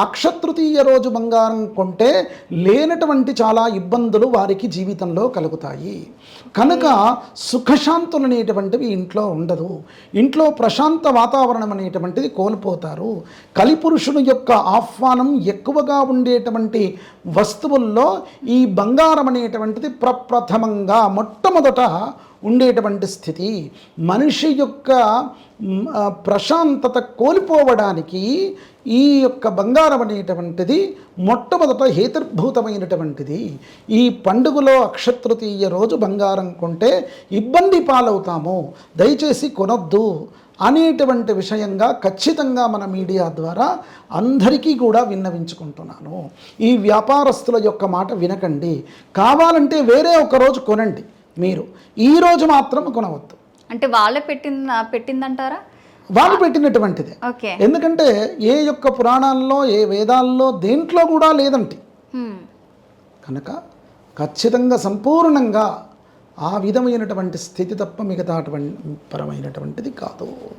అక్షతృతీయ రోజు బంగారం కొంటే లేనటువంటి చాలా ఇబ్బందులు వారికి జీవితంలో కలుగుతాయి. కనుక సుఖశాంతులు అనేటువంటివి ఇంట్లో ఉండదు. ఇంట్లో ప్రశాంత వాతావరణం అనేటువంటిది కోల్పోతారు. కలిపురుషుని యొక్క ఆహ్వానం ఎక్కువగా ఉండేటువంటి వస్తువుల్లో ఈ బంగారం అనేటువంటిది ప్రప్రథమంగా మొట్టమొదట ఉండేటువంటి స్థితి. మనిషి యొక్క ప్రశాంతత కోల్పోవడానికి ఈ యొక్క బంగారం అనేటువంటిది మొట్టమొదట హేతుర్భూతమైనటువంటిది. ఈ పండుగలో అక్షతృతీయ రోజు బంగారం కొంటే ఇబ్బంది పాలవుతాము, దయచేసి కొనొద్దు అనేటువంటి విషయంగా ఖచ్చితంగా మన మీడియా ద్వారా అందరికీ కూడా విన్నవించుకుంటున్నాను. ఈ వ్యాపారస్తుల యొక్క మాట వినకండి. కావాలంటే వేరే ఒక రోజు కొనండి, మీరు ఈరోజు మాత్రం కొనవద్దు. అంటే వాళ్ళే పెట్టిందంటారా? వాళ్ళు పెట్టినటువంటిదే. ఎందుకంటే ఏ యొక్క పురాణాల్లో ఏ వేదాల్లో దేంట్లో కూడా లేదంటే కనుక ఖచ్చితంగా సంపూర్ణంగా ఆ విధమైనటువంటి స్థితి తప్ప మిగతా పరమైనటువంటిది కాదు.